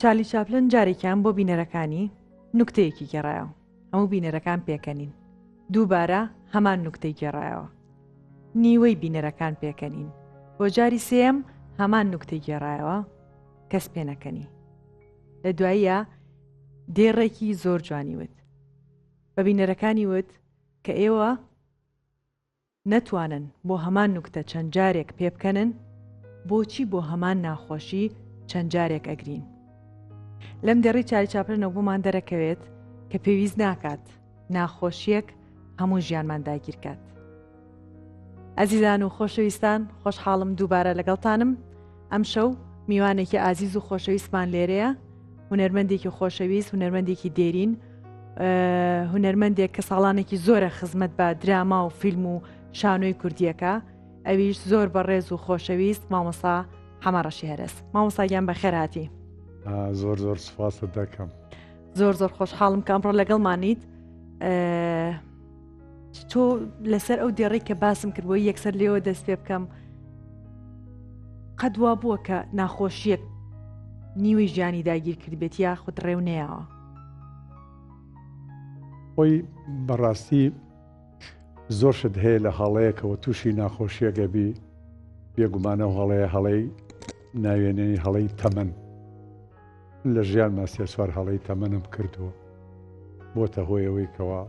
چارلی چاپلن جارێکیان بۆ بینەرەکانی نوکتەیەکی گێڕایەوە. هەموو بینەرەکان پێکەنین. دووبارە هەمان نوکتەی گێڕایەوە. نیوەی بینەرەکان پێکەنین. بۆ جاری سێم هەمان نوکتەی گێڕایەوە کەس پێنەکەنی. لە دواییە دێڕێکی زۆر جوانی وت. بە بینەرەکانی وت کە ئێوە نەتوانن بۆ هەمان نوکتە چەند جارێک پێ بکەنن، بۆچی بۆ هەمان ناخۆشی چەند جارێک ئەگرین. لەم دەڕی چاری چاپلنەوە بۆمان دەرەکەوێت کە پێویست ناکات ناخۆشیەک هەموو ژیانمان داگیرکات. ئازیزان و خۆشەویستان، خۆشحاڵم دووبارە لەگەڵتانم. ئەم شەو میوانێکی ئازیز و خۆشەویستمان لێرەیە، هونەرمەندێکی خۆشەویست، هونەرمەندێکی دێرین، هونەرمەندێک کە ساڵانێکی زۆرە خزمەت بە دراما و فیلم و شانۆی کوردیەکە، ئەویش زۆر بەڕێز و خۆشەویست مامۆستا حەمەڕەشی هەرس. مامۆستاگیان بەخێر هاتی. زۆر زۆر سوپاست دەکەم. زۆر زۆر خۆشحاڵم کە ئەمڕۆ لەگەڵمانیت. تۆ لەسەر ئەو دێڕی کە باسم کردبووی یەکسەر لێەوە دەست پێ بکەم، قەت وا بووە کە ناخۆشیەک نیوەی ژیانی داگیر کردبێت یا خود ڕێو نەیەوە؟ خۆی بەڕاستی زۆر شت هەیە لە هەڵەیەکەوە تووشی ناخۆشیەکەبی، بێگومانە و هەڵەیە هەڵەی ناوێنەی هەڵەی تەمەن. لە ژیان ماسیە سوار هەڵەی تەمەنم کردووە، بۆتە هۆیەوەی کەوا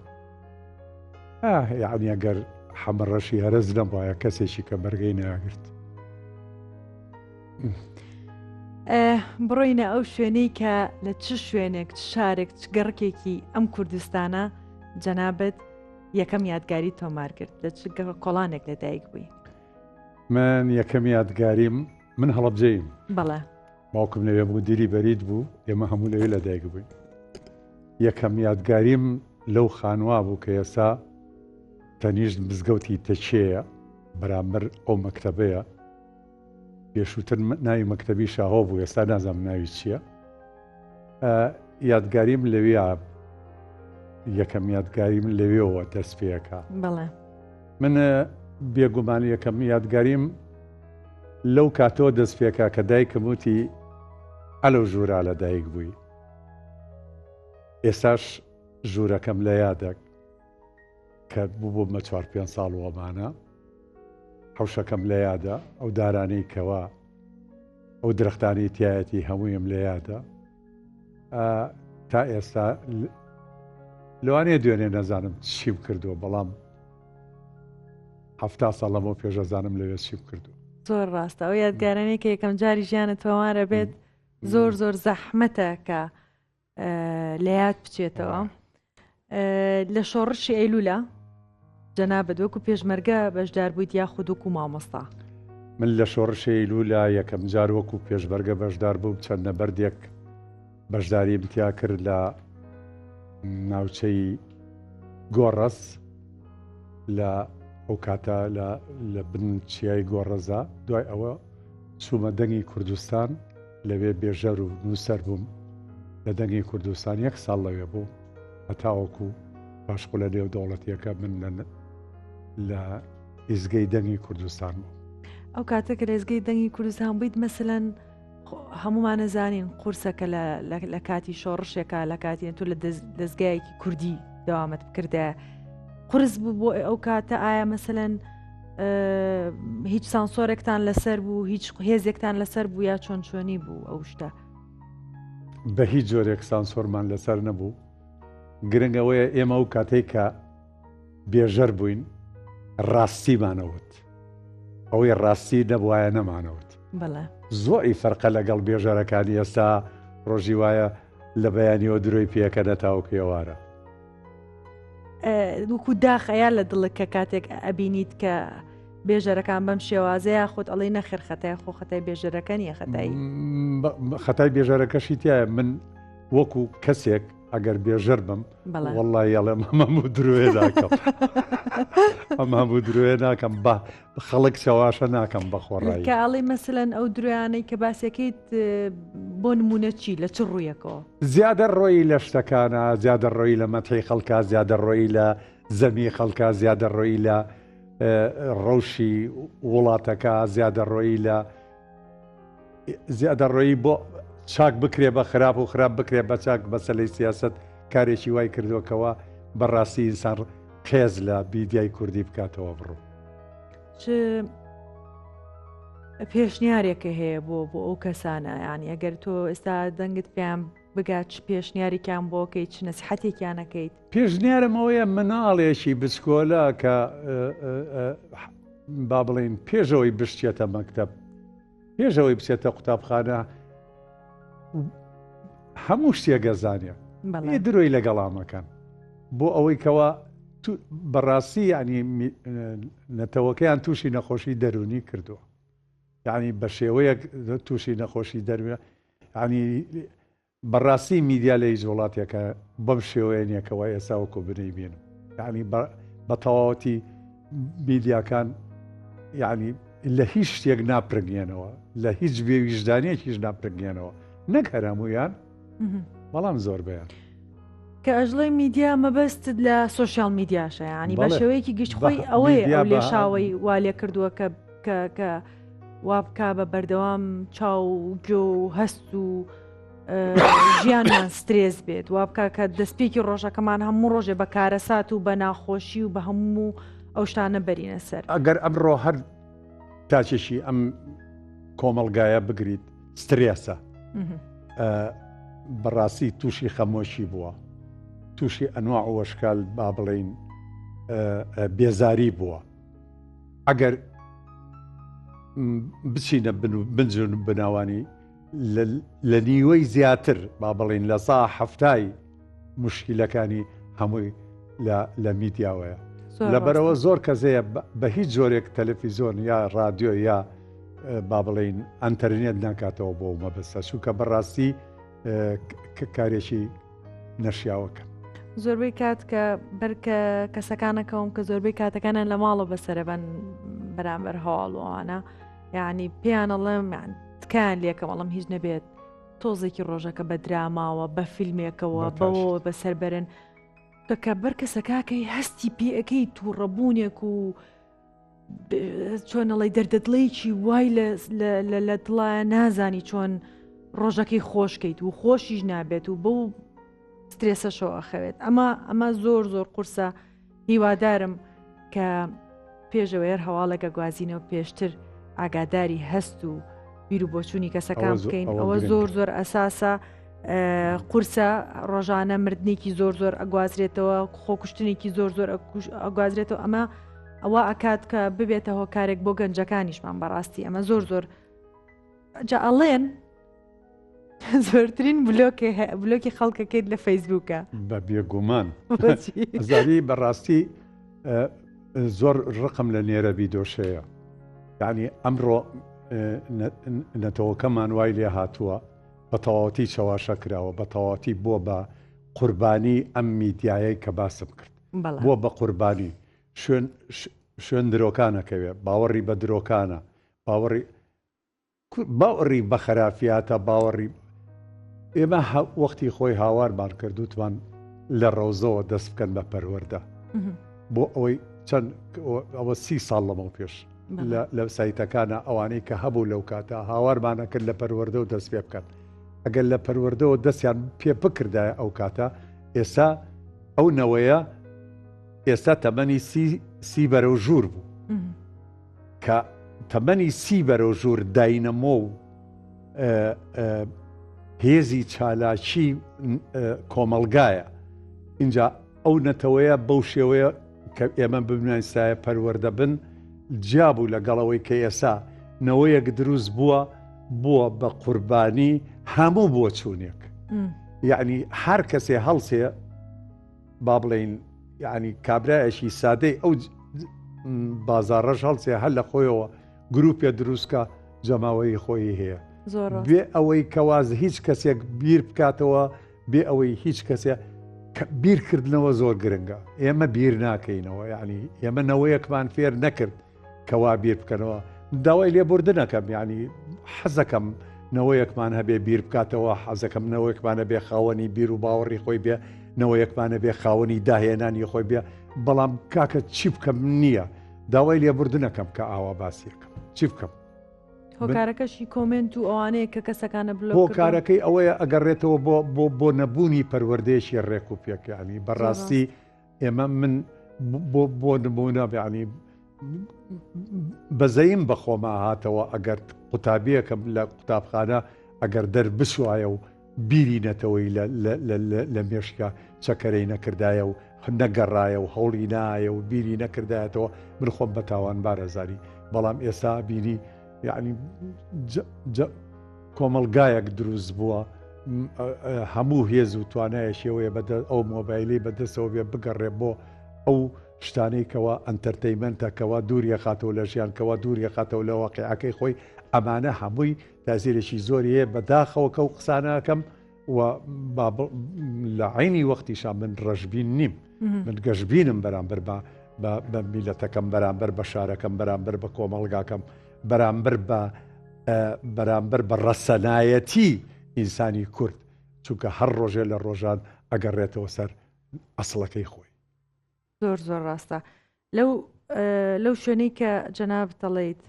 یعنی ئەگەر حەمەڕەشی هەرز نەبوایە کەسێکی کە بەرگەی ناگرت. بڕۆینە ئەو شوێنەی کە لە چ شوێنێک چ شارێک چ گەڕکێکی ئەم کوردستانە جەنابەت یەکەم یادگاری تۆمار کرد، لە چ کۆڵانێک لەدایک بووی؟ من یەکەم یادگاریم من هەڵەبجەیم. بەڵێ. باوکم لەوێ مدیری بەرید بوو، ئێمە هەموو لەوێ لەدایک بووین. یەکەم یادگاریم لەو خانووا بوو کە ئێستا تەنیشت مزگەوتی تەچێیە بەرامبەر ئەو مەکتەبەیە، پێشووتر ناوی مەکتەبی شاهۆ بوو، ئێستا نازانم ناوی چییە. یادگاریم لەوێ، یەکەم یادگاریم لەوێەوە دەست پێەکە. بەڵێ. من بێگومان یەکەم یادگاریم لەو کاتەوە دەست پێکە کە دایکم وتی ئەلەو ژوورا لە دایک بووی. ئێستاش ژوورەکەم لە یادێک کە بوو بۆمە 4-5 ساڵ وەمانە، حوشەکەم لە یادە، ئەو دارانەی کەوا ئەو درەختانی تایەتی هەموویم لە یادە. تا ئێستا لەوانەیە دوێنێ نەزانم چیم کردووە، بەڵام 70 ساڵ لەمەوە پێشەزانم لەوێ چیم کردووە. زۆر ڕاستە، ئەو یادگارانەی کە یەکەم جاری ژیانە تۆمارە بێت زۆر زۆر زەحمەتە کە لە یاد بچێتەوە. لە شۆڕشی ئەیلولە جەنابەت وەکو پێشمەرگە بەشدار بوویت یاخود وەکو مامۆستا؟ من لە شۆڕشی ئەیلولە یەکەم جار وەکو پێشمەرگە بەشدار بووم، چەند نەبەردێک بەشداری امتیا کرد لە ناوچەی گۆڕەس، لە ئەو کاتە لە بنچیای گۆڕەزا. دوای ئەوە چوومە دەنگی کوردستان، لەوێ بێژەر و نووسەر بووم لە دەنگی کوردستان. 1 ساڵ لەوێ بوو هەتاوەکو باشقۆلە نێو دەوڵەتیەکە من لە ئیزگەی دەنگی کوردستان بوو. ئەو کاتە کە لە ئیزگەی دەنگی کوردستان بوویت، مەسەلەن هەمومان نەزانین قورسەکە لە کاتی شۆڕشێکە، لە کاتی تۆ لە دەستگایەکی کوردی دەوامەت بکردە، قورس بوو بۆ ئەو کاتە؟ ئایا مەسەلەن هیچ سانسۆرێکتان لەسەر بوو، هیچ هێزێکتان لەسەر بوو یا چۆن چۆنی بوو ئەو شتە؟ بە هیچ جۆرێک سانسۆرمان لەسەر نەبوو. گرنگەوەیە ئێمە ئەو کاتێک کە بێژەر بووین ڕاستیمانەوت، ئەوەی ڕاستی نەبووایە نەمانەوت. بەڵێ. زۆری فەرقە لەگەڵ بێژەرەکانی ئێستا، ڕۆژی وایە لە بەیانیەوە درۆی پێەکە نەتاوەکو ئێوارە. وەکو داخەیە لە دڵک کە کاتێک ئەبینیت کە بێژەرەکان بەم شێوازەیە خۆت ئەڵێ نەخێر خەتای خۆ خەتای بێژەرەکە نیە، خەتای بێژەرەکەشی تایە. من وەکو کەسێک ئەگەر بێژەر بم، وەڵڵی ئەڵێم ئەمە درۆێ ناکەم، ئەمە درۆێ ناکەم، بە خەڵک شەواشە ناکەم بەخۆڕایی. کە ئەڵێ مەسەلەن ئەو درۆیانەی کە باسیەکەیت بۆ نمونە چی لە چ ڕوویەکەوە؟ زیادە ڕۆیی لە شتەکانە، زیادە ڕۆیی لە مەتحی خەڵکا، زیادە ڕۆیی لە زەمی خەڵکا، زیادە ڕۆیی لە ڕەوشی وڵاتەکە، زیادە ڕۆیی بۆ چاک بکرێ بە خراپ و خراپ بکرێ بە چاک بەسەلەی سیاست کارێکی وای کردوکەوە بەڕاستی ئینسان قێز لە بیدیای کوردی بکاتەوە بڕۆ. پێشنیارێکە هەیە بۆ ئەو کەسانە، ینی ئەگەر تۆ ئێستا دەنگت پێیان بگات پێشنیاریان بۆکەیت چ نەسیحەتێکیانەکەیت؟ پێشنیارمەوەیە مناڵێکی بچکۆلە کە با بڵین پێشەوەی بشتێتە مەکتەب، پێشەوەی بچێتە قوتابخانە هەموو شتێگەزانێ درۆی لەگەڵامەکەن بۆ ئەوەی کەوا بەڕاستی ینی نەتەوەکەیان تووشی نەخۆشی دەرونی کردووە، یعنی بە شێوەیەک تووشی نەخۆشی دەروە، ینی بەڕاستی میدیا لە هیچ وڵاتێکە بەم شێوەیە نیەکەوە ئێساوەکو بنەی بینم، یعنی بە تەواوەتی میدیاکان یعنی لە هیچ شتێک ناپرگێنەوە، لە هیچ وێویژدانێکیش ناپرگێنەوە، نەک هەرەمویان بەڵام زۆر بەیان کە ئەژڵی میدیا مەبەستت لە سوۆشیال میدیاشە، ینی بە شێوەیەکی گشتخۆی ئەوەیە ئەو لێشاوی وا لێ کردووە کە وا بکا بە بەردەوام چاو گۆ و هەست و ژیانمان سترێز بێت، وا بکە کە دەستپێکی ڕۆژەکەمان هەموو ڕۆژێ بە کارەسات و بە ناخۆشی و بە هەموو ئەو شتانە بەرینە سەر. ئەگەر ئەمڕۆ هەر تاچێکی ئەم کۆمەلگایە بگریت سترێسە، بەڕاستی تووشی خەمۆشی بووە، تووشی ئەنواع و وەشکال با بڵین بێزاری بووە. ئەگەر بچینە بنجن بناوانی لە نیوەی زیاتر با بڵین لە سا هەفتای مشکلەکانی هەمووی لە میدیاوەیە، لەبەرەوە زۆر کەسەیە بە هیچ جۆرێک تەلەڤیزۆن یا رادیۆ یا با بڵین ئەنتەرنێت ناکاتەوە بۆ مەبەستە، چونکە بەڕاستی کارێکی نەشیاوەکە. زۆربەی کات کە بەرکە کەسەکانەکەم کە زۆربەی کاتەکانیان لە ماڵە بەسەرەبەن بەرامبەر هەواڵوانە، یعنی پێیانەڵێم تکان لێکە وەڵام هیچ نەبێت تۆزێکی ڕۆژەکە بە دراماوە بە فیلمێکەوە بەوە بەسەربەرن کە بەر کەسەکەکەی هەستی پێەکەی تووڕەبوونێک و چۆنەڵی دەردەدڵەیەکی وای لە دڵایە نازانی چۆن ڕۆژەکەی خۆشکەیت و خۆشیش نابێت و بەو سترێسەشەوە ئەخەوێت. ئەمە زۆر زۆر قورسە. هیوادارم کە پێشەوەیەر هەواڵەکە گوازینەوە پێشتر ئاگاداری هەست و بیر و بۆچوونی کەسەکان بکەین، ئەوە زۆر زۆر ئەساسە. قورسە ڕۆژانە مردنێکی زۆر زۆر ئەگوازرێتەوە، خۆکوشتنێکی زۆر زۆر ئەگوازرێتەوە. ئەوە ئەکات کە ببێتە هۆکارێک بۆ گەنجەکانیشمان. بەڕاستی ئەمە زۆر زۆر جا ئەڵێن زۆرترین بلۆکی خەڵکەکەیت لە فەیسبووکە بە بێگومان زاری بەڕاستی زۆر ڕقم لە نێرە بیدۆشەیە، یعنی ئەمڕۆ نەتەوەکەمان وای لێ هاتووە بە تەواوەتی چاواشە کراوە، بە تەواوەتی بۆ بە قوربانی ئەم میدیایەی کە باسم کرد، بۆ بە قوربانی شوێن درۆکانەکەوێ، باوەڕی بە درۆکانە، باوەڕی بە خەرافیاتە، باوەڕی ئێمە وەختی خۆی هاوارمان کردوتوان لە ڕۆزەوە دەست بکەن بە پەروەردە بۆ ئەوەی چەند ئەوە 30 ساڵ لەمە پێش لە سایتەکانە ئەوانەی کە هەبوو لەو کاتە هاوارمانە کرد لە پەروەردە و دەست پێ بکەن. ئەگەر لە پەروەردەوە دەستیان پێ بکردایە ئەو کاتە، ئێستا ئەو نەوەیە ئێستا تەمەنی 30 بەرەو ژوور بوو، کە تەمەنی 30 بەرەو ژوور داینەمۆ و هێزی چالاکی کۆمەلگایە. اینجا ئەو نەتەوەیە بەو شێوەیە کە ئێمە ببنایسایە پەروەردە بن جیابوو لەگەڵەوەی کە ئێسا نەوەیەک دروست بووە بە قوربانی هەموو بۆ چوونێک، یعنی هەر کەسێ هەڵسێ با بڵین یعنی کابرایەکی سادەی ئەو بازاڕەش هەڵسێ هەر لە خۆیەوە گروپێ دروستکە جەماوەی خۆی هەیە، بێ ئەوەی کەواز هیچ کەسێک بیر بکاتەوە، بێ ئەوەی هیچ کەسێ بیرکردنەوە زۆر گرنگە. ئێمە بیر ناکەینەوە، یعنی ئێمە نەوەیەکمان فێر نەکرد کەوا بیر بکەنەوە. داوای لێبوردنەکەم، یعنی حەزەکەم نەوەیەکمان هەبێ بیر بکاتەوە، حەزەکەم نەوەیەکمانە بێ خاوەنی بیر و باوەڕی خۆی بێ، نەوەیەکمانە بێ خاوەنی داهێنانی خۆی بێ، بەڵام کاکە چی بکەم نییە، داوای لێبوردنەکەم کە ئاوا باسیەکەم چی بکەم. هۆکارەکەشی کۆمنت و ئەوانەیە کە کەسەکانە بلۆ هۆکارەکەی ئەوەیە ئەگەڕێتەوە بۆ نەبوونی پەروەردەیەشی ڕێک و پێکانی بەڕاستی ئێمە من بۆ نمونە ینی بەزەیم بەخۆما هاتەوە ئەگەر قوتابیەکەم لە قوتابخانە ئەگەر دەربسوایە و بیری نەتەوەی لە مێشکە چەکەرەی نەکردایە و نەگەڕایە و هەوڵی نایە و بیری نەکردایەتەوە من خۆم بە تاوان بارەزاری بەڵام ئێستا بینی یعنی کۆمەلگایەک دروست بووە هەموو هێز و توانایەشەوەیە ئەو مۆبایلی بەدەستەوە بێ بگەڕێ بۆ ئەو شتانەی کەەوە ئەنتەرتەیمەنتەکەەوە دووریە خاتەوە لە ژیانکەەوە دووریە خاتەوە لە واقعەکەی خۆی ئەمانە هەمووی تازیرێکی زۆریە بەداخەوە کە و قسانەکەم و لە عینی وەختیشان من ڕەشبین نیم من گەشببینم بەرامبەر بە میلەتەکەم بەرامبەر بە شارەکەم بەرامبەر بە کۆمەڵگاکەم بەرامبەر بە ڕەسەنایەتی ئینسانی کورد چونکە هەر ڕۆژێ لە ڕۆژان ئەگەڕێتەوە سەر ئەسڵەکەی خۆی زۆر زۆر ڕاستە لەو شوێنەی کە جەناب دەڵێیت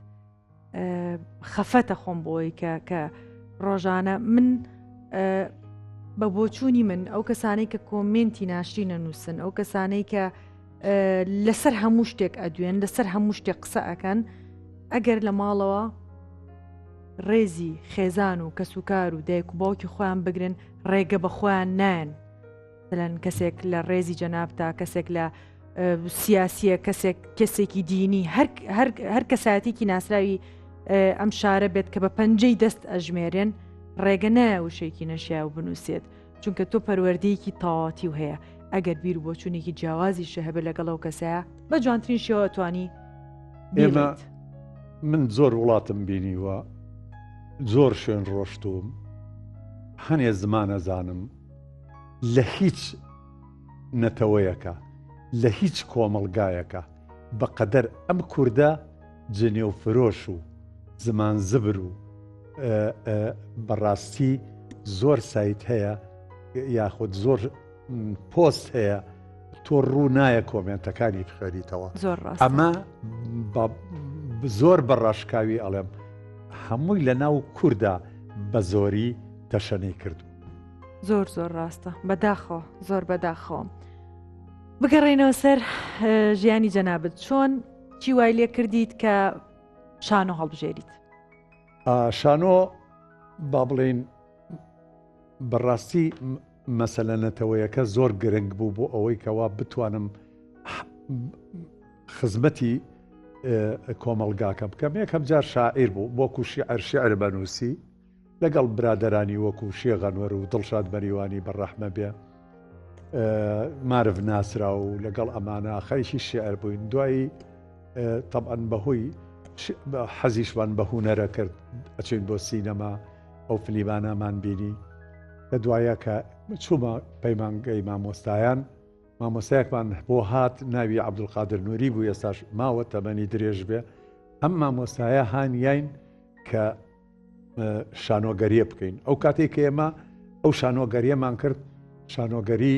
خەفەتە خۆم بۆی کە ڕۆژانە من بە بۆچوونی من ئەو کەسانەی کە کۆمنتی ناشری نەنووسن ئەو کەسانەی کە لەسەر هەموو شتێک ئەدوێن لەسەر هەموو شتێک قسە ئەەکەن ئەگەر لە ماڵەوە ڕێزی خێزان و کەسوکار و دایک و باوکی خۆیان بگرن ڕێگە بە خۆیان نان دەڵێن کەسێک لە ڕێزی جەنابتا کەسێک لە سیاسیە کەسێکی دینی هەر کەسایەتێکی ناسراوی ئەم شارە بێت کە بە پەنجەی دەست ئەژمێرێن ڕێگە نایە وشێکی نەشیا و بنووسێت چونکە تۆ پەروەردەیەکی تاواتی و هەیە ئەگەر بیر و بۆچوونێکی جیاوازی شەهەبە لەگەڵەوە کەسەیە بە جوانترین شێوە توانی ئێمە من زۆر وڵاتم بینیوە زۆر شوێن ڕۆشتوم هەنێ زمانەزانم لە هیچ نەتەوەیەکە لە هیچ کۆمەڵگایەکە بەقەدەر ئەم کووردە جنێو فرۆش و زمان زبر و بەڕاستی زۆر سایت هەیە یاخود زۆر پۆست هەیە تۆ ڕوو نایە کۆمنتەکانی بخێریتەوە ئەمە زۆر بەڕاشکاوی ئەڵێم هەمووی لە ناو کووردا بە زۆری تەشەنەی کردو زۆر زۆر ڕاستە بەداخۆ زۆر بەداخۆ بگەڕێنەوە سەر ژیانی جەنابەت چۆن چی وای لێ کردیت کە شانۆ هەڵبژێریت شانۆ با بڵێن بەڕاستی مەسەلە نەتەوەیەکە زۆر گرنگ بوو بۆ ئەوەی کەوا بتوانم خزمەتی کۆمەڵگاکە بکەم یەکەم جار شاعیر بوو بۆکو شیعر بەنووسی لەگەڵ برادەرانی وەکو شێغەنوەر و دڵشاد بەریوانی بەڕەحمە بێ معرف ناسرا و لەگەڵ ئەمانە خەریکی شیعر بووین دوایی طبعاً بەهۆی حەزیشمان بە هونەرە کرد ئەچین بۆ سینەما ئەو فلیبانەمان بینی لە دوایە کە چوومە پەیمانگەی مامۆستایان مامۆستایەکمان بۆ هات ناوی عەبدولقادر نووری بوو ئێستاش ماوە تەمەنی درێژ بێ ئەم مامۆستایە هانیاین کە شانۆگەریە بکەین ئەو کاتێک کە ئێمە ئەو شانۆگەریەمان کرد شانۆگەری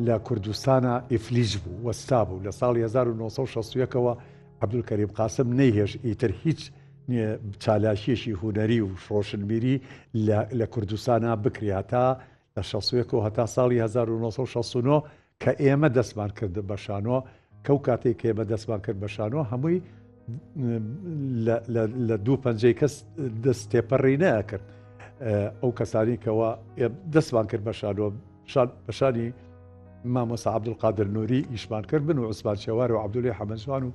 لە کوردستانە ئیفلیج بوو وەستا بوو لە ساڵی 1960ەوە عەبدولکەریم قاسم نەیهێش ئیتر هیچ چالاشیەشی هونەری و ڕۆشنبیری لە کوردستانە بکری هەتا لە 1960 هەتا ساڵی 1969 کە ئێمە دەستمان کرد بە شانۆ کەو کاتێک کە ئێمە دەستمان کرد بە شانۆ هەمووی لە دوو پەنجەی کەس دەست تێپەڕی نەکرد ئەو کەسانی کەەوە دەستمان کرد بە شانۆ بەشانی مامۆستا عەبدولقادر نووری ئیشمان کرد بن و عوسمان شێوار و عەبدوڵی حەمەدجوان و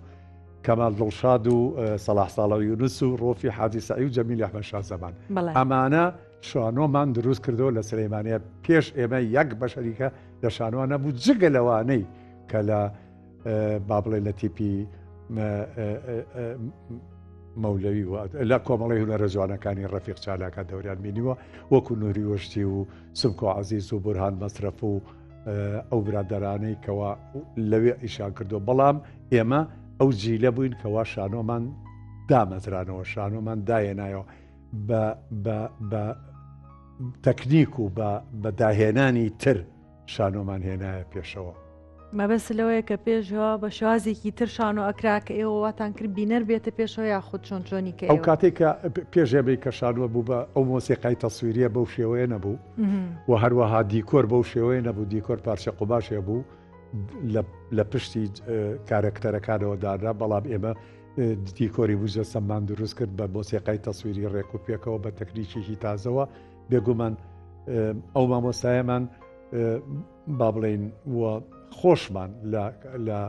کەمال دڵشاد و سەلاح ساڵەوی یونس و ڕۆفی حاجی سەعی و جەمیلی ئەحمەد شاه زەمان ئەمانە شانۆمان دروست کردەوە لە سلەیمانیە پێش ئێمە یەک بەشەریکە لە شانۆ نەبوو جگە لەوانەی کە لە با بڵێن لە تیپی مەولەوی لە کۆمەڵی هونەرە جوانەکانی ڕەفیق چالاکە دەوریان بینیوە وەکو نووری وەشتی و سمکۆ عەزیز و بورهان مەسرەف و ئەو برادەرانەی کەوا لەوێ ئیشان کردو بەڵام ئێمە ئەو جیلە بووین کەوا شانۆمان دامەزرانەوە شانۆمان داهێنایەوە بە تەکنیک و بە داهێنانی تر شانۆمان هێنایە پێشەوە مەبەست لەوەیە کە پێشەوە بە شوازێکی ترشان و ئەکرا کە ئێوە واتان کرد بینەر بێتە پێشەوە یاخود چۆن چۆنی کە ئەو کاتێک کە پێشێبەی کەشانوە بوو بە ئەو مۆسیقای تەسویریە بەو شێوەیە نەبوو و هەروەها دیکۆر بەو شێوەیە نەبوو، دیکۆر پارچە قوباشێ بوو لە پشتی کارکتەرەکانەوە دانا، بەڵام ئێمە دیکۆری بووجە سەمان دروست کرد بە مۆسیقای تەسویری ڕێک و پێکەوە بە تەکنیکێکی تازەوە. بێگومان ئەو مامۆسایەمان با بڵێن وە خۆشمان لە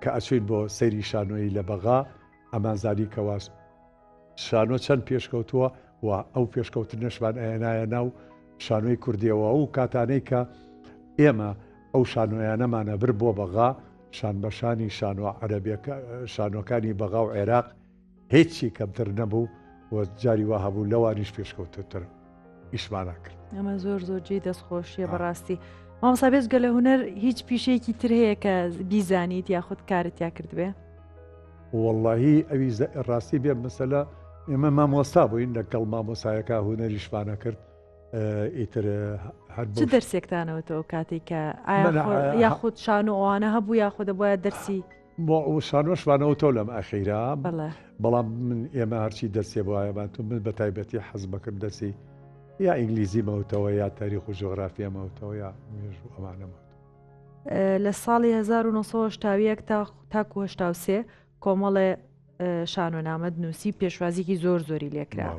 کە ئەچوین بۆ سەیری شانۆیی لە بەغا ئەمانزانی کەوا شانۆ چەند پێشکەوتووە و ئەو پێشکەوتنەشمان ئەێنایە ناو شانۆی کوردیەوە و کاتانەی کە ئێمە ئەو شانۆیانەمانە بر بۆ بەغا شان بەشانی شانۆ عەرەبیەکە شانۆکانی بەغا و عێراق هیچی کەمتر نەبوو و جاری وا هەبوو لەوانیش پێشکەوتتر ئیشمانە کرد. ئەمە زۆر زۆرجێ دەستخۆشیە بەڕاستی. مامۆستا بێزگە لە هونەر هیچ پیشەیەکی تر هەیە کە بیزانیت یاخود کارت یا کردبێ؟ وەڵڵاهی ئەوی ڕاستی بێ مەسەلە ئێمە مامۆستا بووین لەگەڵ مامۆسایەکە هونەریشمانە کرد. ئیتر چ دەرسێکتانەوەتەوە کاتێک کە یاخود شان و ئەوانە هەبوو یاخود دەبواە دەرسی شانۆشمانەوەتەوە لەم ئەخیرا، بەڵام من ئێمە هەرچی دەرسێ بۆایەمان تو من بە تایبەتی حەز بەکرد دەرسی یا ئینگلیزی مەوتەوە یا تاریخ و جۆغرافیا مەوتەوە یا مێژ و ئەمانەمەوت. لە ساڵی 1970 تاکو 1970 کۆمەڵێ شانۆنامە نووسی پێشوازیکی زۆر زۆری لێکرا.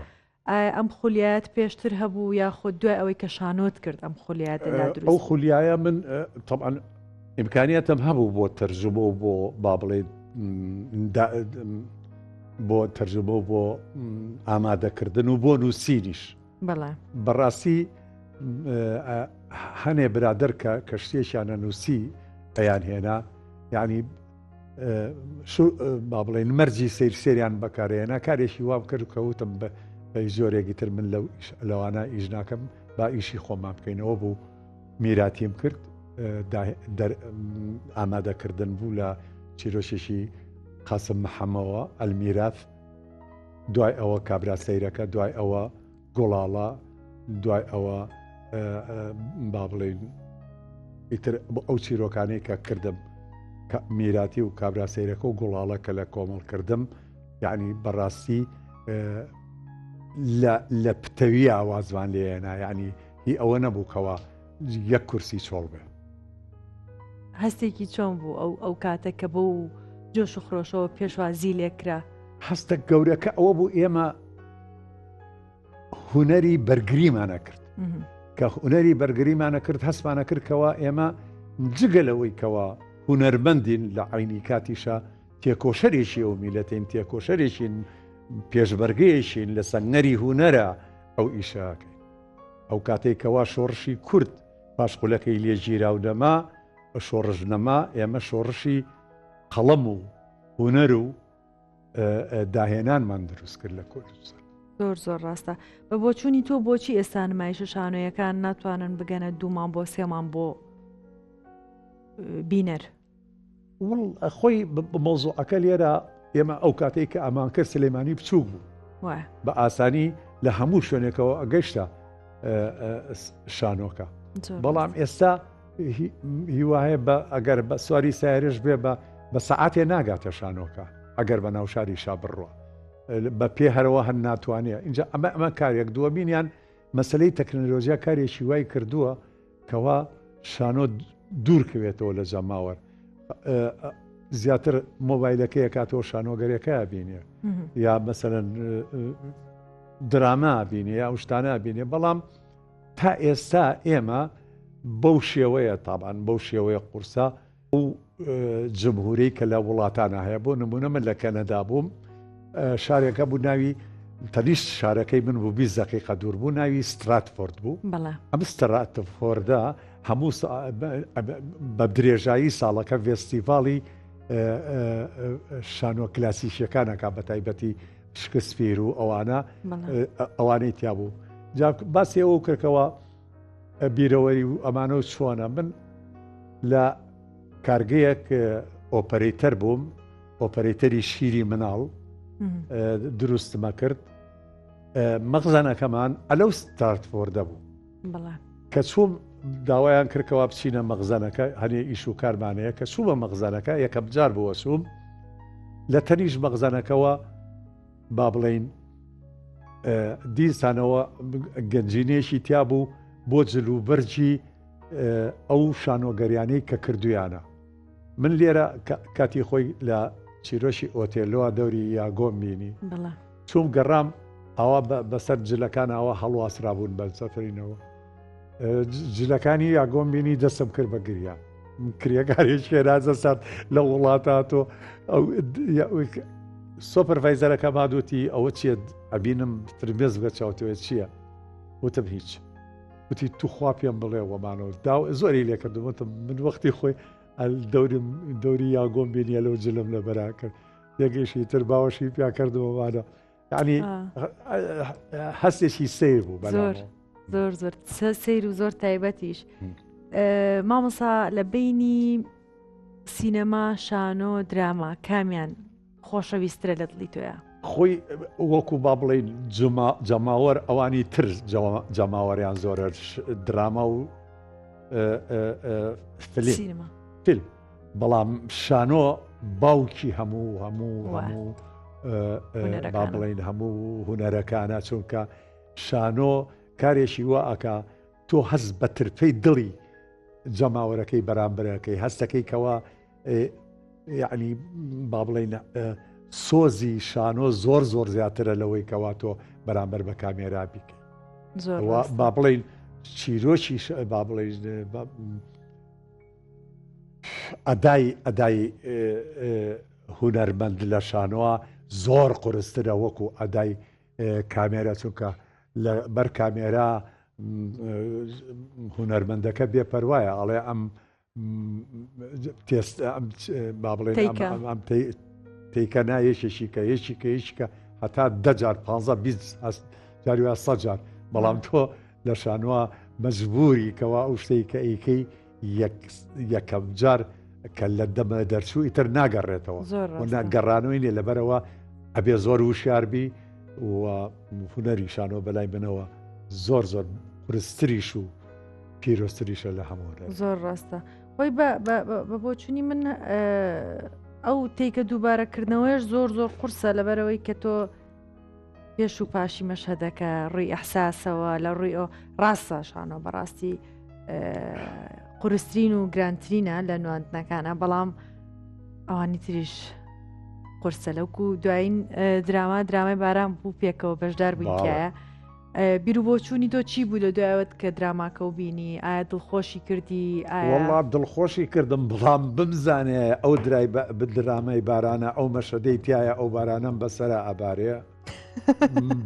ئەم خولیایەت پێشتر هەبوو یا خۆ دوای ئەوەی کە شانۆت کرد ئەم خولیایەتە دروست؟ ئەو خولیایە من طبعا ئیمکانیەتم هەبوو بۆ تەرجمە و بۆ با بڵێ بۆ تەرجمە و بۆ ئامادەکردن و بۆ نووسینیش. بەڕاستی هەنێ برادەر کە کەشتێکیانە نووسی ئەیان هێنا، یعنی با بڵێن مەرجی سەیریان بەکارێنا کارێکی وام کرد کەوتم بە زۆرێکی تر من لەوانە ئیش ناکەم با ئیشی خۆمان بکەینەوە بوو میراتیم کرد ئامادەکردن بوو لە چیرۆشێکی قاسم محەمەوە ئەلمیراث، دوای ئەوە کابرا سەیرەکە، دوای ئەوە گۆڵاڵە، دوای ئەوە با بڵێن ئیتر ئەو چیرۆکانەی کە کردم میراتی و کابرا سەیرەکە و گوڵاڵە کە لە کۆمەڵ کردم، یعنی بەڕاستی لە پتەوی ئاوازوان لێنا، یعنی هی ئەوە نەبووکەوە یەک کورسی چۆڵ بێ. هەستێکی چۆن بوو ئەو کاتە کە بۆ جۆش و خرۆشەوە پێشوازی لێکرا؟ هەستە گەورەکە ئەوە بوو ئێمە هونەری بەرگریمانە کرد کە هونەری بەرگریمانە کرد هەستمانە کردکەوە ئێمە جگەلەوەی کەوە هونەرمەندین لە عینی کاتیشە تێکۆشەرێکی ئەو میلەتین، تێکۆشەرێکین پێشبەرگەیەشین لە سەنگەری هونەرە ئەو ئیشاکەین. ئەو کاتێکەوە شۆڕشی کورد پاشقولەکەی لێگیرا و دەما شۆڕژ نەما، ئێمە شۆڕشی قەڵەم و هونەر و داهێنانمان دروست کرد لە کوردستان. زۆر زۆر ڕاستە. بە بۆچوونی تۆ بۆچی ئێستا نمایشە شانۆیەکان ناتوانن بگەنە 2 بۆ 3 بۆ بینەر؟ وڵ خۆی مۆزوعەکە لێرە ئێمە ئەو کاتێک کە ئامانکرد سلەیمانی بچوو بوو بە ئاسانی لە هەموو شوێنێکەوە ئەگەیشتە شانۆکە، بەڵام ئێستا هیوایە ئەگەر بە سواری سایرش بێ بە سەعاتێ ناگاتە شانۆکە ئەگەر بە ناو شاری شا بڕوە بە پێ هەرەوە هەن ناتوانێت. اینجا ئەمە کارێک دووە بینیان مەسلەی تەکنۆلۆژیا کارێکی وای کردووە کەوا شانۆ دوورکەوێتەوە لە جەماوەەر، زیاتر مۆبایلەکەیە کاتەوە شانۆگەرێکە بینێ یا مەسەرەن دراما بینێ یا شتانە بینێ، بەڵام تا ئێستا ئێمە بەو شێوەیە تابان بەو شێوەیە قورسا و جمهوری کە لە وڵاتانە هەیە. بۆ نمونە من لە کەنەدا بووم، شارێکە بوو ناوی تەنیشت شارەکەی من بوو 20 دقیقە دوور بوو، ناوی ستراتفۆرد بوو. ئەم ستراتفۆردا هەموو بە درێژایی ساڵەکە فێستیڤاڵی شانۆ کلاسیکیەکانەکە بە تایبەتی شکسپیر و ئەوانەی تیا بوو. باسی ئەوە کردکەوە بیرەوەری و ئەمانە و چۆنە. من لە کارگەیەک ئۆپەرەیتەر بووم، ئۆپەرەیتەری شیری مناڵ دروستمە کرد. مەخزانەکەمان ئەلەو ستارتفۆردە بوو کە چووم داوایان کردکەوە بچینە مەغزانەکە هەنێ ئیش و کارمانەیە کە چوومە مەغزانەکە یەکەم جار بوەسووم لە تەنیش مەغزانەکەەوە با بڵین دیسانەوە گەنجینێشی تیا بوو بۆ جلوبەرجی ئەو شانۆگەریانەی کە کردویانە من لێرە کاتی خۆی لە چیرۆشی ئۆتێلەوە دەوری یاگۆم بینی چوم گەڕام ئەوە بەسەر جلەکان ئەوە هەڵواسرابوون بە سەفرینەوە جلەکانی یاگۆم بینی دەستم کرد بە گریا کرێکاری شێرازە سات لە وڵاتاتۆ سۆپەرڤایزەرەکە مادوتی ئەوە چیە ئەبینم فرمێز بە چاوتەوە چییە وتم هیچ وتی توخوا پێم بڵێ وەمانەوە زۆری لێ کردوتم من وەختی خۆی دەوری یاگۆم بینیە لەو جلم لە بەرا کرد یەکێشی تر باوەشی پیا کردەوەمانە یعنی هەستێکی سیر بوو زۆر سیر و زۆر تایبەتیش مامۆسا لە بینی سینەما شانۆ دراما کامیان خۆشەویسترە لە دڵی تۆیە خۆی وەکو با بڵێن جەماوەەر ئەوانی تر جەماوەریان زۆرە دراما و فیلم بەڵام شانۆ باوکی هەموو با بڵێن هەموو هونەرەکانە چونکە شانۆ کارێکی وا ئەکا تۆ هەست بە ترپەی دڵی جەماوەرەکەی بەرامبەرەکەی هەستەکەی کەوا یعنی با بڵێن سۆزی شانۆ زۆر زیاترە لەوەی کەوا تۆ بەرامبەر بە کامێرا بیکەی با بڵێن چیرۆکی با بڵێن ئەدای هونەرمەند لە شانۆوە زۆر قورسترە وەکو ئەدای کامێرە چونکە لە بەر کامێرا هونەرمەندەکە بێپەروایە ئەڵێ ئەم با بڵێن ئەم تیکە نایەشێکی یەکیکە هەتا 10 جار 15 جار 100 جار بەڵام تۆ لە شانوە مەجبوری کەوا ئەو شتەی کە ئەیکەی یەکەم جار کە لە دەمە دەرچوو ئیتر ناگەڕێتەوە گەڕانەوەی لەبەرەوە ئەبێ زۆر وشاربی و هونەری شانۆ بەلای بنەوە زۆر پرستریش و پیرۆستریشە لە هەموو زۆر ڕاستە وەی بە بۆچوونی من ئەو تێکە دووبارەکردنەوەیش زۆر قورسە لەبەرەوەی کە تۆ پێش و پاشی مەشهدەکە ڕووی ئەحساسەوە لە ڕووی ئەو ڕاستە شانۆ بەڕاستی قورسترین و گرانترینە لە نواندنەکانە بەڵام ئەوانی تریش قورسە لەوکو دوایین درامای باران بوو پێکەوە بەشدار بوویکایە بیر و بۆچوونی تۆ چی بوو لە دوایەوەت کە دراماکە و بینی ئایا دڵخۆشی کردی وەڵام دڵخۆشی کردم بڵام بمزانێ ئەو درامای بارانە ئەو مەشەدەی تایە ئەو بارانم بەسەرە ئابارەیە